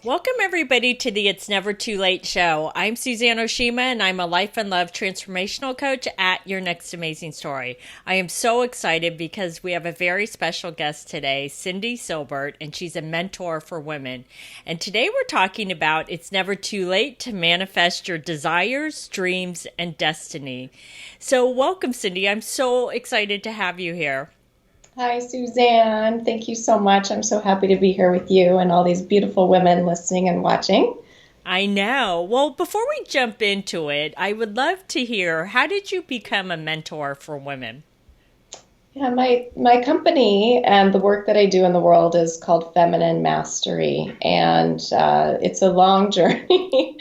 Welcome, everybody, to the It's Never Too Late show. I'm Suzanne Oshima, and I'm a life and love transformational coach at Your Next Amazing Story. I am so excited because we have a very special guest today, Cyndie Silbert, and she's a mentor for women. And today we're talking about it's never too late to manifest your desires, dreams, and destiny. So welcome, Cyndie. I'm so excited to have you here. Hi, Suzanne. Thank you so much. I'm so happy to be here with you and all these beautiful women listening and watching. I know. Well, before we jump into it, I would love to hear, how did you become a mentor for women? Yeah, my company and the work that I do in the world is called Feminine Mastery, and it's a long journey.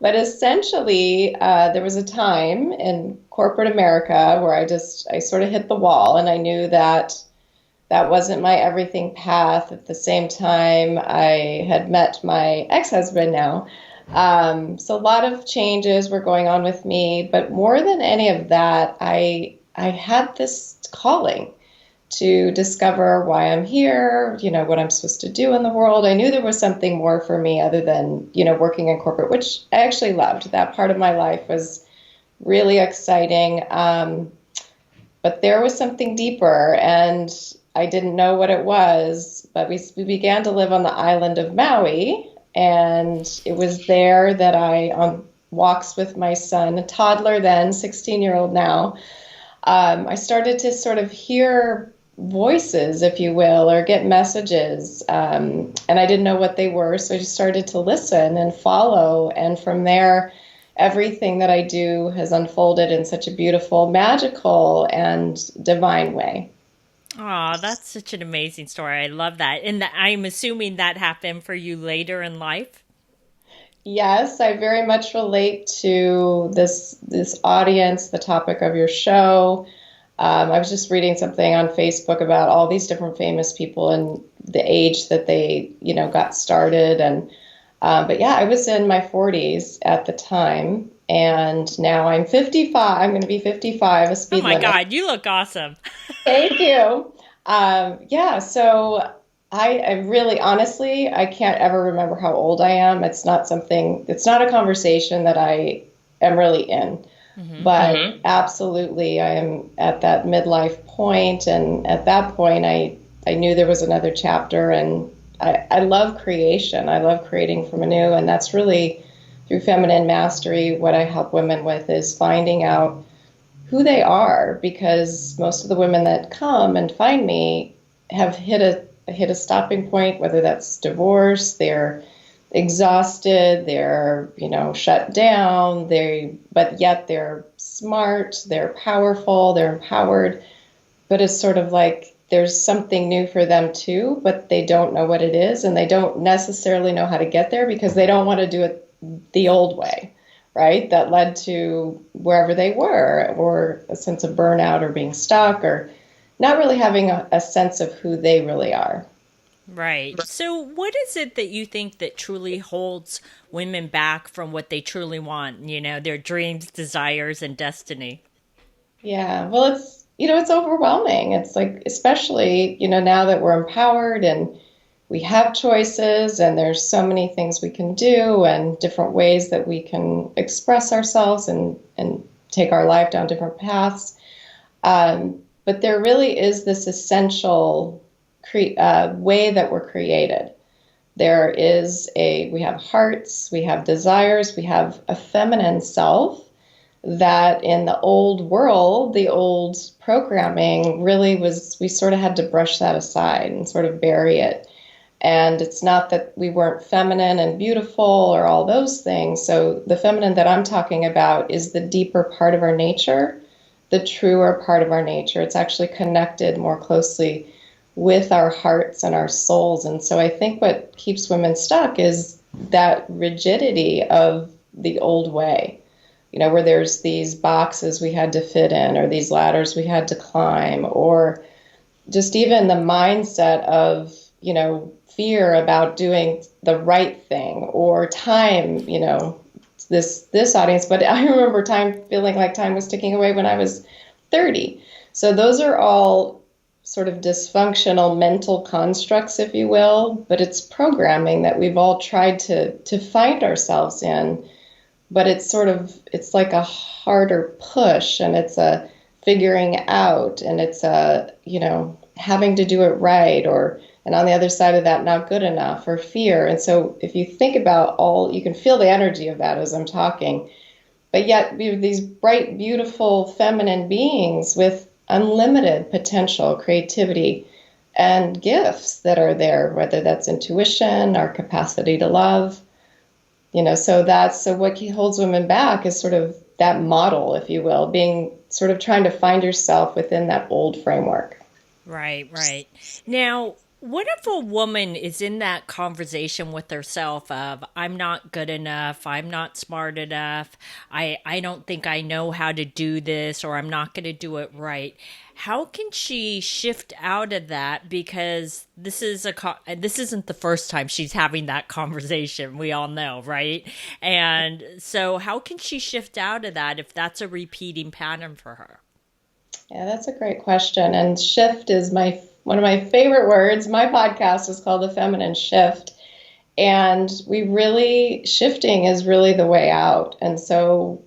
But essentially, there was a time in corporate America where I sort of hit the wall, and I knew that that wasn't my everything path. At the same time, I had met my ex-husband now. So a lot of changes were going on with me, but more than any of that, I had this calling to discover why I'm here, what I'm supposed to do in the world. I knew there was something more for me other than, working in corporate, which I actually loved. That part of my life was really exciting. But there was something deeper, and I didn't know what it was. But we began to live on the island of Maui, and it was there that on walks with my son, a toddler then, 16-year-old now, I started to sort of hear voices, if you will, or get messages. And I didn't know what they were, so I just started to listen and follow. And from there, everything that I do has unfolded in such a beautiful, magical, and divine way. Oh, that's such an amazing story. I love that. And I'm assuming that happened for you later in life. Yes, I very much relate to this audience, the topic of your show. I was just reading something on Facebook about all these different famous people and the age that they, got started. And but yeah, I was in my 40s at the time, and now I'm 55. I'm going to be 55, a Oh speed my limit. God, you look awesome. Thank you. Yeah, so I really, honestly, I can't ever remember how old I am. It's not a conversation that I am really in. Hmm. But absolutely, I am at that midlife point, and at that point, I knew there was another chapter, and I love creation. I love creating from anew, and that's really through feminine mastery. What I help women with is finding out who they are, because most of the women that come and find me have hit a stopping point, whether that's divorce, they're exhausted, they're, shut down, but yet they're smart, they're powerful, they're empowered, but it's sort of like there's something new for them too, but they don't know what it is, and they don't necessarily know how to get there because they don't want to do it the old way, right? That led to wherever they were, or a sense of burnout, or being stuck, or not really having a sense of who they really are. Right. So, what is it that you think that truly holds women back from what they truly want? Their dreams, desires, and destiny. Yeah, well, it's overwhelming. It's like, especially, now that we're empowered and we have choices, and there's so many things we can do and different ways that we can express ourselves and take our life down different paths. But there really is this essential way that we're created. We have hearts, we have desires, we have a feminine self that in the old world, the old programming really was, we sort of had to brush that aside and sort of bury it. And it's not that we weren't feminine and beautiful or all those things. So the feminine that I'm talking about is the deeper part of our nature, the truer part of our nature. It's actually connected more closely with our hearts and our souls. And so I think what keeps women stuck is that rigidity of the old way, where there's these boxes we had to fit in, or these ladders we had to climb, or just even the mindset of, fear about doing the right thing, or time, this audience. But I remember time feeling like time was ticking away when I was 30. So those are all sort of dysfunctional mental constructs, if you will, but it's programming that we've all tried to find ourselves in. But it's like a harder push, and it's a figuring out, and it's a, having to do it right, and on the other side of that, not good enough, or fear. And so if you think about you can feel the energy of that as I'm talking. But yet we're these bright, beautiful, feminine beings with unlimited potential, creativity, and gifts that are there, whether that's intuition, our capacity to love. So what holds women back is sort of that model, if you will, being sort of trying to find yourself within that old framework. Right, right. Now, what if a woman is in that conversation with herself of, I'm not good enough, I'm not smart enough, I don't think I know how to do this, or I'm not going to do it right? How can she shift out of that? Because this isn't the first time she's having that conversation. We all know, right? And so, how can she shift out of that if that's a repeating pattern for her? Yeah, that's a great question. And shift is one of my favorite words. My podcast is called The Feminine Shift. And shifting is really the way out. And so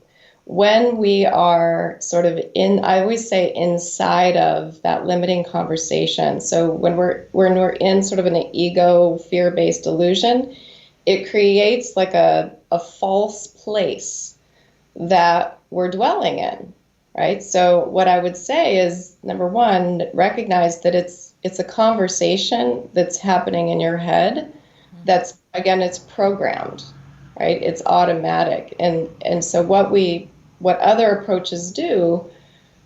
when we are sort of I always say inside of that limiting conversation. So when we're in sort of an ego, fear-based illusion, it creates like a false place that we're dwelling in. Right. So what I would say is, number one, recognize that it's a conversation that's happening in your head. That's, again, it's programmed, right? It's automatic. And so what other approaches do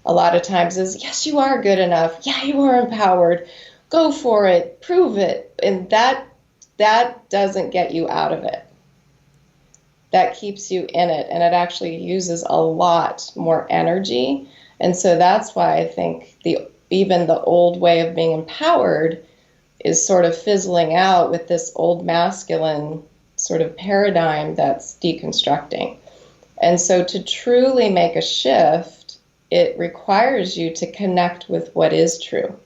a lot of times is, yes, you are good enough. Yeah, you are empowered. Go for it. Prove it. And that doesn't get you out of it. That keeps you in it, and it actually uses a lot more energy. And so that's why I think even the old way of being empowered is sort of fizzling out with this old masculine sort of paradigm that's deconstructing. And so to truly make a shift, it requires you to connect with what is true,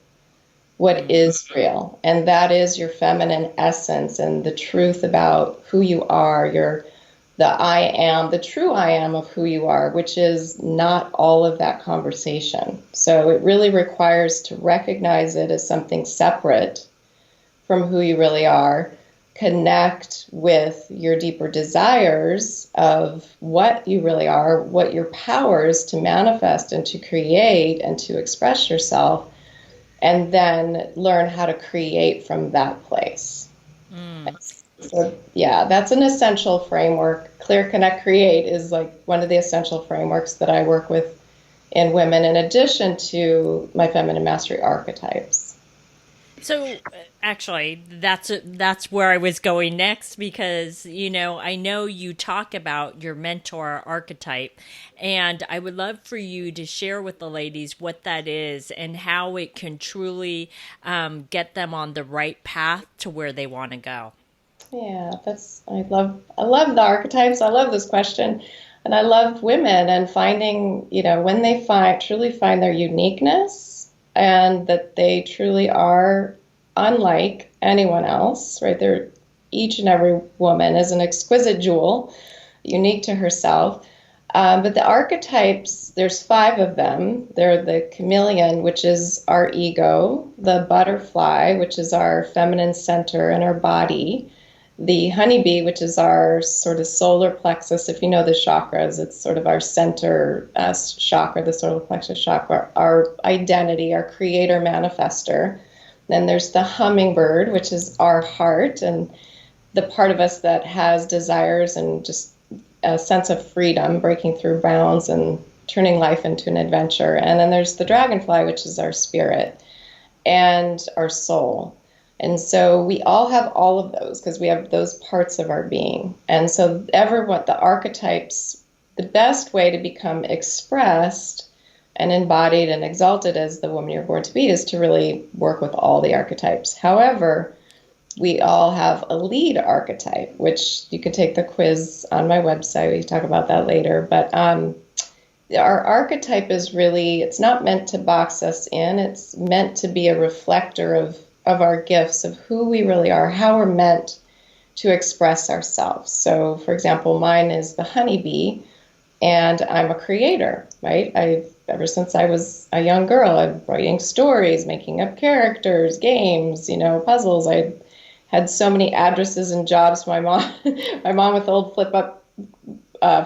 what is real, and that is your feminine essence and the truth about who you are, the true I am of who you are, which is not all of that conversation. So it really requires to recognize it as something separate from who you really are, connect with your deeper desires of what you really are, what your power is to manifest and to create and to express yourself, and then learn how to create from that place. So, yeah, that's an essential framework. Clear, Connect, Create is like one of the essential frameworks that I work with in women, in addition to my feminine mastery archetypes. So actually, that's where I was going next, because I know you talk about your mentor archetype, and I would love for you to share with the ladies what that is and how it can truly get them on the right path to where they want to go. Yeah, I love the archetypes. I love this question. And I love women and finding, when they truly find their uniqueness and that they truly are unlike anyone else, right? Each and every woman is an exquisite jewel, unique to herself. But the archetypes, there's 5 of them. They're the chameleon, which is our ego, the butterfly, which is our feminine center in our body, the honeybee, which is our sort of solar plexus. If you know the chakras, it's sort of our center chakra, the solar plexus chakra, our identity, our creator manifester. Then there's the hummingbird, which is our heart and the part of us that has desires and just a sense of freedom, breaking through bounds and turning life into an adventure. And then there's the dragonfly, which is our spirit and our soul. And so we all have all of those because we have those parts of our being. And so the archetypes, the best way to become expressed and embodied and exalted as the woman you're born to be is to really work with all the archetypes. However, we all have a lead archetype, which you can take the quiz on my website. We can talk about that later. But our archetype is really, it's not meant to box us in. It's meant to be a reflector of our gifts, of who we really are, how we're meant to express ourselves. So, for example, mine is the honeybee, and I'm a creator, right? Ever since I was a young girl, I'm writing stories, making up characters, games, puzzles. I had so many addresses and jobs. My mom, my mom with old flip up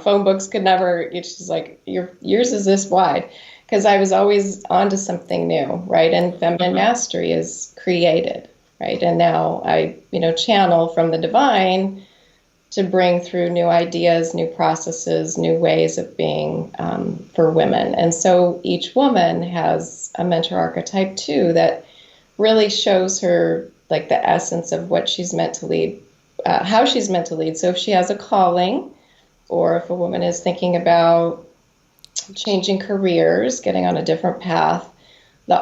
phone books could never. She's like, yours is this wide, because I was always onto something new, right? And feminine mastery is created, right? And now I, channel from the divine to bring through new ideas, new processes, new ways of being for women. And so each woman has a mentor archetype too that really shows her like the essence of what she's meant to lead, how she's meant to lead. So if she has a calling, or if a woman is thinking about changing careers, getting on a different path, the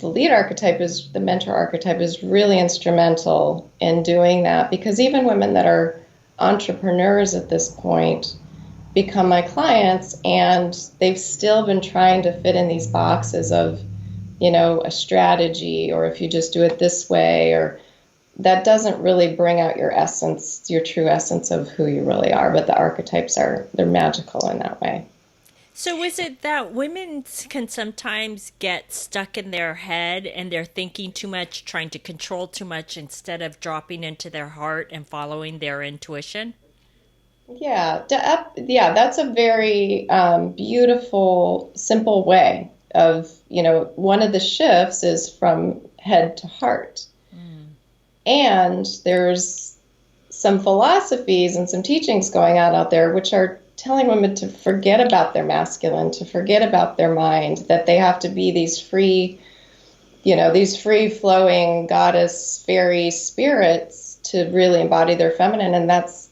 lead archetype is the mentor archetype is really instrumental in doing that, because even women that are entrepreneurs at this point become my clients, and they've still been trying to fit in these boxes of, a strategy, or if you just do it this way, or that doesn't really bring out your essence, your true essence of who you really are. But the archetypes they're magical in that way. So is it that women can sometimes get stuck in their head and they're thinking too much, trying to control too much instead of dropping into their heart and following their intuition? Yeah, that's a very beautiful, simple way of, one of the shifts is from head to heart. And there's some philosophies and some teachings going on out there which are telling women to forget about their masculine, to forget about their mind, that they have to be these free, these free flowing goddess fairy spirits to really embody their feminine. And that's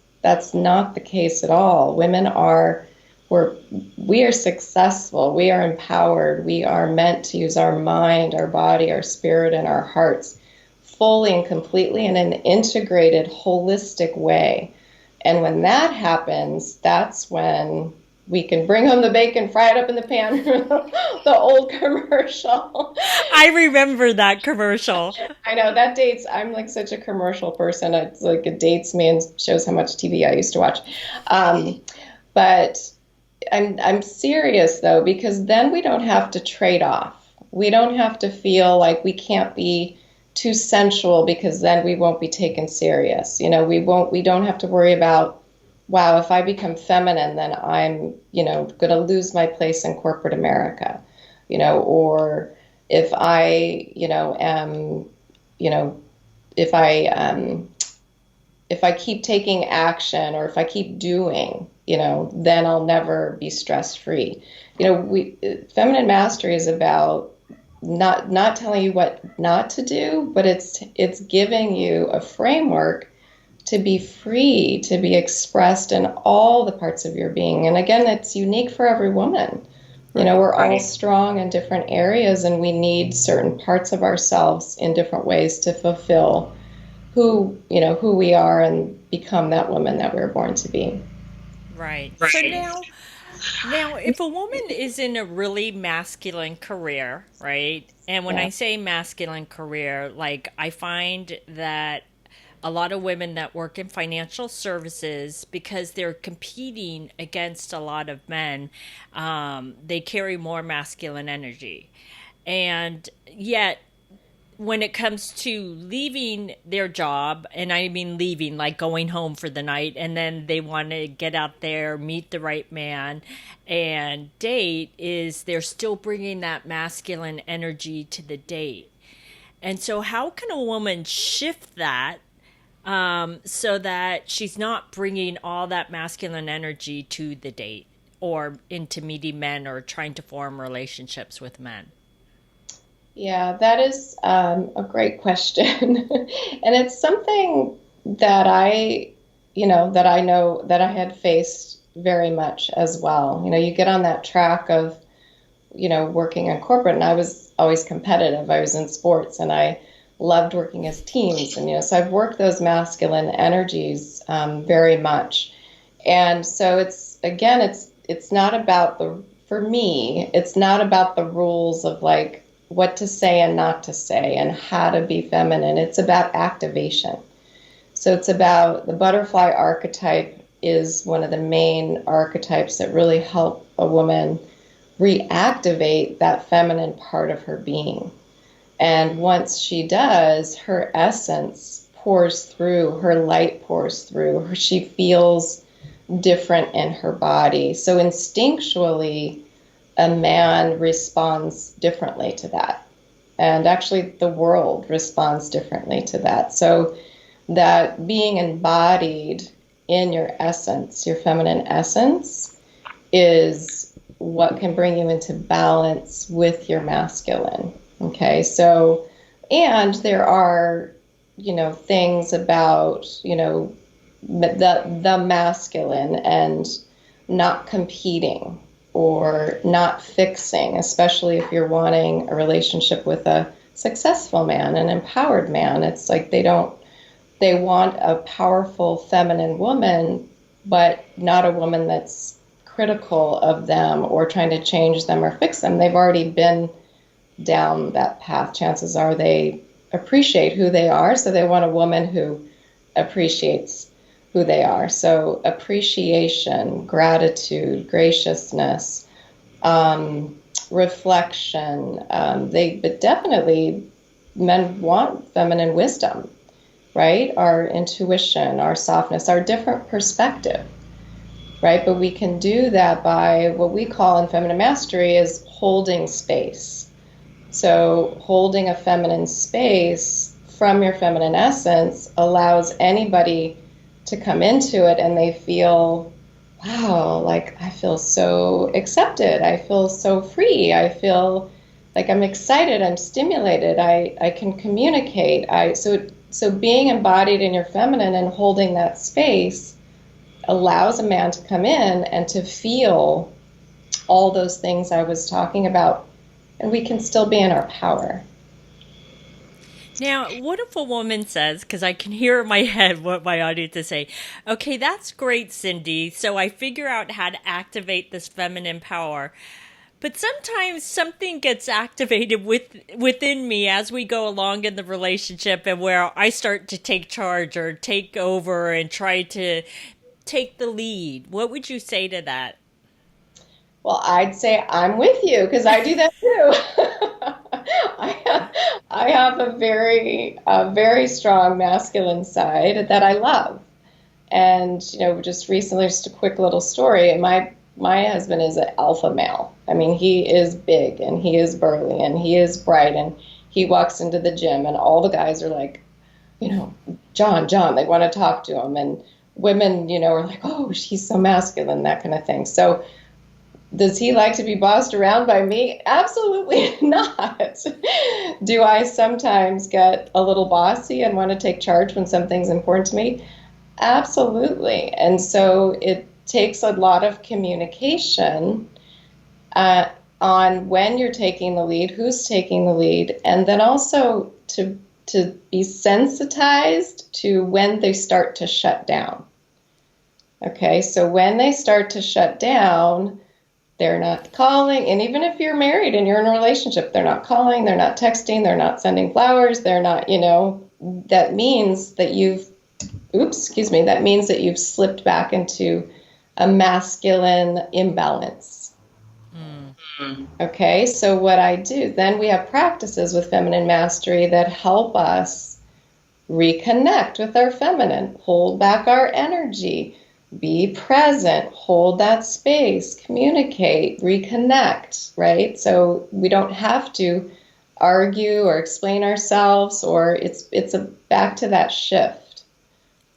not the case at all. We are successful. We are empowered. We are meant to use our mind, our body, our spirit, and our hearts fully and completely in an integrated, holistic way. And when that happens, that's when we can bring home the bacon, fry it up in the pan, the old commercial. I remember that commercial. I know that dates, I'm like such a commercial person. It's like it dates me and shows how much TV I used to watch. But I'm serious though, because then we don't have to trade off. We don't have to feel like we can't be too sensual, because then we won't be taken serious. We don't have to worry about, wow, if I become feminine, then I'm, going to lose my place in corporate America, or if I, am, if I keep taking action, or if I keep doing, then I'll never be stress free. Feminine mastery is about not telling you what not to do, but it's giving you a framework to be free, to be expressed in all the parts of your being. And again, it's unique for every woman. We're all strong in different areas, and we need certain parts of ourselves in different ways to fulfill who we are and become that woman that we were born to be. Right. So now, if a woman is in a really masculine career, right? And when Yeah. I say masculine career, like I find that a lot of women that work in financial services, because they're competing against a lot of men, they carry more masculine energy. And yet, when it comes to leaving their job, and I mean leaving, like going home for the night, and then they want to get out there, meet the right man, and date, is they're still bringing that masculine energy to the date. And so, how can a woman shift that so that she's not bringing all that masculine energy to the date or into meeting men or trying to form relationships with men? Yeah, that is a great question. And it's something that that I know that I had faced very much as well. You get on that track of, working in corporate, and I was always competitive. I was in sports, and I loved working as teams. And, so I've worked those masculine energies very much. And so it's it's not about for me, it's not about the rules of like what to say and not to say and how to be feminine. It's about activation. So it's about the butterfly archetype is one of the main archetypes that really help a woman reactivate that feminine part of her being. And once she does, her essence pours through, her light pours through, she feels different in her body. So instinctually, a man responds differently to that. And actually, the world responds differently to that. So that being embodied in your essence, your feminine essence, is what can bring you into balance with your masculine. Okay, so, and there are, things about, the masculine and not competing or not fixing, especially if you're wanting a relationship with a successful man, an empowered man. It's like they want a powerful feminine woman, but not a woman that's critical of them or trying to change them or fix them. They've already been down that path. Chances are they appreciate who they are, so they want a woman who appreciates who they are. So appreciation, gratitude, graciousness, reflection. But definitely men want feminine wisdom, right? Our intuition, our softness, our different perspective, right? But we can do that by what we call in feminine mastery is holding space. So holding a feminine space from your feminine essence allows anybody to come into it and they feel, wow, like I feel so accepted. I feel so free. I feel like I'm excited. I'm stimulated. I can communicate. So being embodied in your feminine and holding that space allows a man to come in and to feel all those things I was talking about, and we can still be in our power. Now, what if a woman says, because I can hear in my head what my audience is saying, okay, that's great, Cyndie. So I figure out how to activate this feminine power. But sometimes something gets activated within me as we go along in the relationship and where I start to take charge or take over and try to take the lead. What would you say to that? Well, I'd say I'm with you because I do that too. I have a very strong masculine side that I love. And, just recently, just a quick little story. My husband is an alpha male. I mean, he is big and he is burly and he is bright and he walks into the gym and all the guys are like, John, they want to talk to him. And women, are like, oh, he's so masculine, that kind of thing. So does he like to be bossed around by me? Absolutely not. Do I sometimes get a little bossy and want to take charge when something's important to me? Absolutely. And so it takes a lot of communication on when you're taking the lead, who's taking the lead, and then also to be sensitized to when they start to shut down. Okay, so when they start to shut down, they're not calling, and even if you're married and you're in a relationship, they're not calling, they're not texting, they're not sending flowers, they're not, that means that that means that you've slipped back into a masculine imbalance. Okay, so what I do, then we have practices with feminine mastery that help us reconnect with our feminine, hold back our energy, be present, hold that space, communicate, reconnect, right? So we don't have to argue or explain ourselves, or it's back to that shift.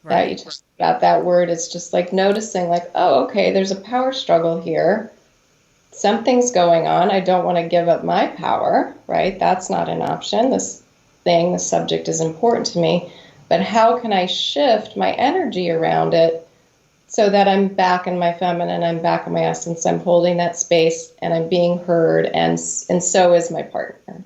Right. That you talked about that word. It's just like noticing, like, oh, okay, there's a power struggle here. Something's going on. I don't want to give up my power, right? That's not an option. The subject is important to me, but how can I shift my energy around it so that I'm back in my feminine, I'm back in my essence, I'm holding that space and I'm being heard, and so is my partner.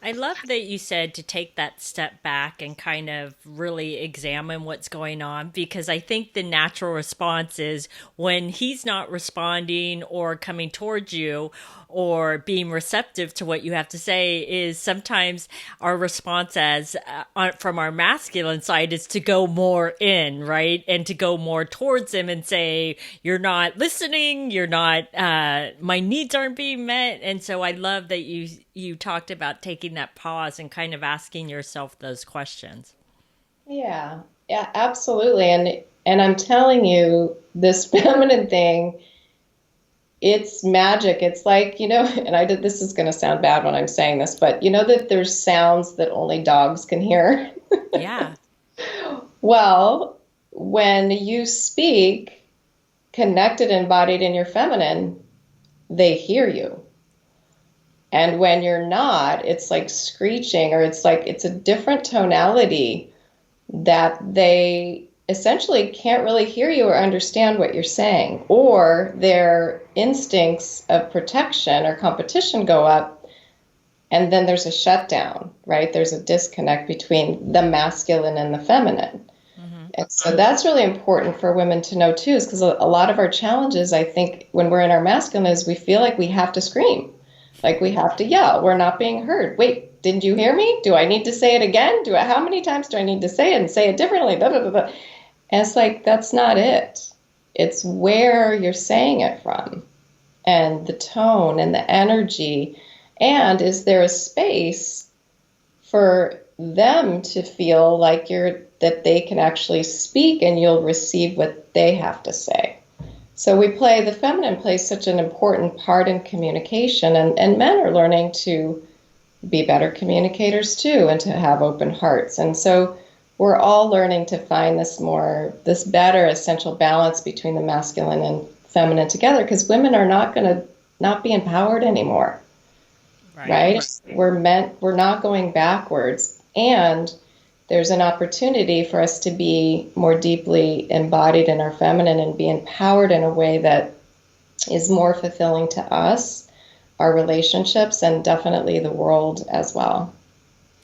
I love that you said to take that step back and kind of really examine what's going on, because I think the natural response is when he's not responding or coming towards you or being receptive to what you have to say, is sometimes our response as from our masculine side is to go more in, right? And to go more towards him and say, you're not listening, you're not, my needs aren't being met. And so I love that you talked about taking that pause and kind of asking yourself those questions. Yeah, yeah, absolutely. And I'm telling you, this feminine thing, it's magic. It's like, and I did, this is going to sound bad when I'm saying this, but you know that there's sounds that only dogs can hear? Yeah. Well, when you speak connected, embodied in your feminine, they hear you. And when you're not, it's like screeching, or it's like it's a different tonality that they essentially can't really hear you or understand what you're saying, or their instincts of protection or competition go up, and then there's a shutdown, right? There's a disconnect between the masculine and the feminine. Mm-hmm. And so that's really important for women to know too, is because a lot of our challenges, I think, when we're in our masculine is we feel like we have to scream, like we have to yell. We're not being heard. Wait, didn't you hear me? Do I need to say it again? How many times do I need to say it and say it differently? Blah, blah, blah, blah. And it's like, that's not it. It's where you're saying it from, and the tone and the energy. And is there a space for them to feel like that they can actually speak and you'll receive what they have to say? So the feminine plays such an important part in communication, and men are learning to be better communicators too, and to have open hearts. And so we're all learning to find this better essential balance between the masculine and feminine together, because women are not going to not be empowered anymore, right? We're not going backwards. And there's an opportunity for us to be more deeply embodied in our feminine and be empowered in a way that is more fulfilling to us, our relationships, and definitely the world as well.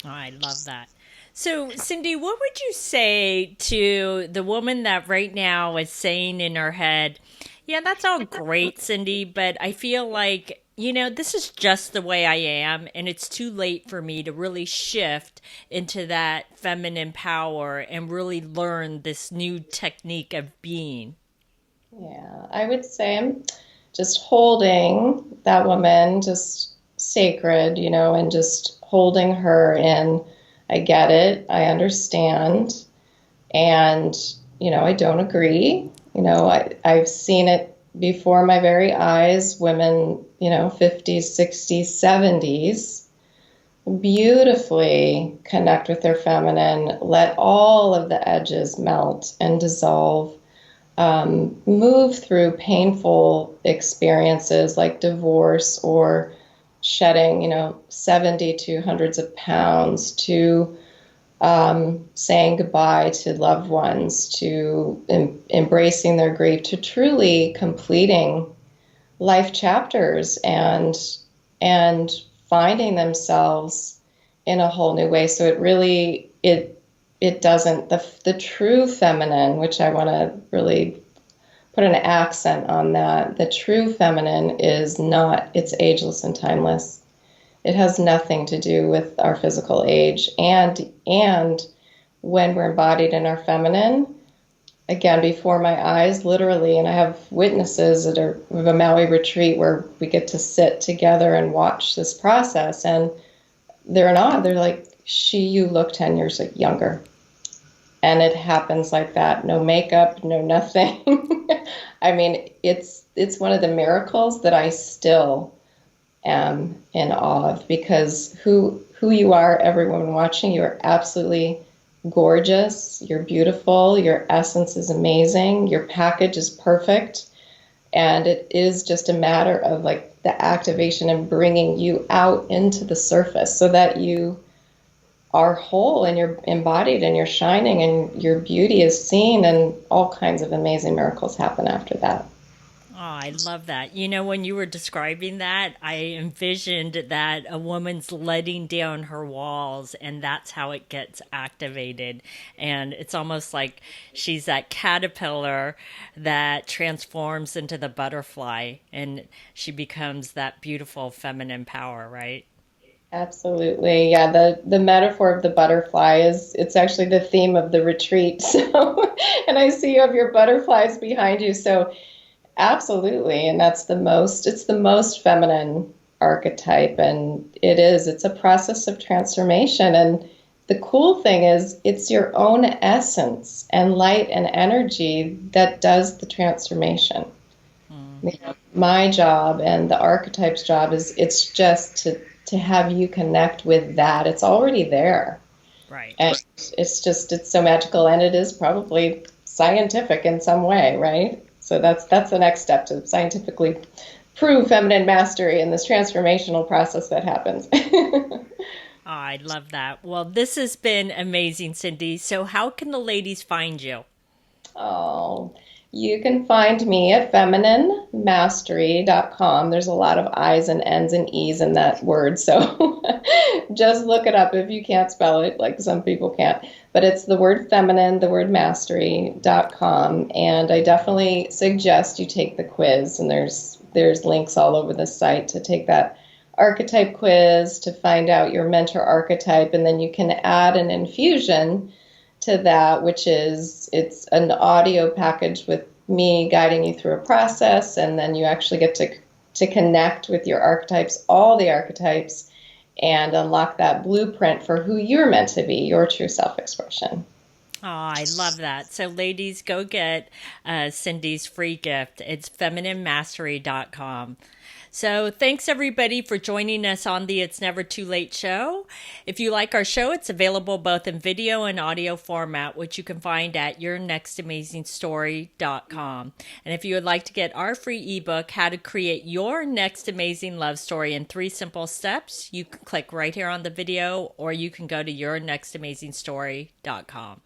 Oh, I love that. So, Cyndie, what would you say to the woman that right now is saying in her head, yeah, that's all great, Cyndie, but I feel like, this is just the way I am, and it's too late for me to really shift into that feminine power and really learn this new technique of being? Yeah, I would say I'm just holding that woman just sacred, and just holding her in. I get it. I understand. And, I don't agree. I've seen it before my very eyes. Women, 50s, 60s, 70s, beautifully connect with their feminine, let all of the edges melt and dissolve, move through painful experiences like divorce or shedding, 70 to hundreds of pounds, to saying goodbye to loved ones, to embracing their grief, to truly completing life chapters and finding themselves in a whole new way. So it doesn't, the true feminine, which I want to really put an accent on that. The true feminine is not, it's ageless and timeless. It has nothing to do with our physical age. And when we're embodied in our feminine, again, before my eyes, literally, and I have witnesses at a Maui retreat where we get to sit together and watch this process, and they're not, they're like, you look 10 years younger. And it happens like that. No makeup, no nothing. I mean, it's one of the miracles that I still am in awe of, because who you are, everyone watching, you are absolutely gorgeous. You're beautiful. Your essence is amazing. Your package is perfect. And it is just a matter of like the activation and bringing you out into the surface so that you are whole and you're embodied and you're shining and your beauty is seen, and all kinds of amazing miracles happen after that. Oh, I love that. You know, when you were describing that, I envisioned that a woman's letting down her walls, and that's how it gets activated. And it's almost like she's that caterpillar that transforms into the butterfly, and she becomes that beautiful feminine power, right? Absolutely. Yeah, the metaphor of the butterfly is it's actually the theme of the retreat. So, and I see you have your butterflies behind you. So, absolutely. And it's the most feminine archetype and it's a process of transformation. And the cool thing is it's your own essence and light and energy that does the transformation. Mm, You know, my job and the archetype's job is it's just to have you connect with that. It's already there. right. And it's so magical and it is probably scientific in some way, right? So that's the next step to scientifically prove feminine mastery in this transformational process that happens. Oh, I love that. Well, this has been amazing, Cyndie. So, how can the ladies find you? Oh, you can find me at femininemastery.com. There's a lot of I's and N's and E's in that word, so just look it up if you can't spell it, like some people can't. But it's the word feminine, the word mastery.com, and I definitely suggest you take the quiz, and there's links all over the site to take that archetype quiz to find out your mentor archetype, and then you can add an infusion to that, which is it's an audio package with me guiding you through a process, and then you actually get to connect with your archetypes, all the archetypes, and unlock that blueprint for who you're meant to be, your true self-expression. Oh, I love that. So, ladies, go get Cyndie's free gift. It's femininemastery.com. So, thanks everybody for joining us on the It's Never Too Late show. If you like our show, it's available both in video and audio format, which you can find at yournextamazingstory.com. And if you would like to get our free ebook, How to Create Your Next Amazing Love Story in 3 Simple Steps, you can click right here on the video, or you can go to yournextamazingstory.com.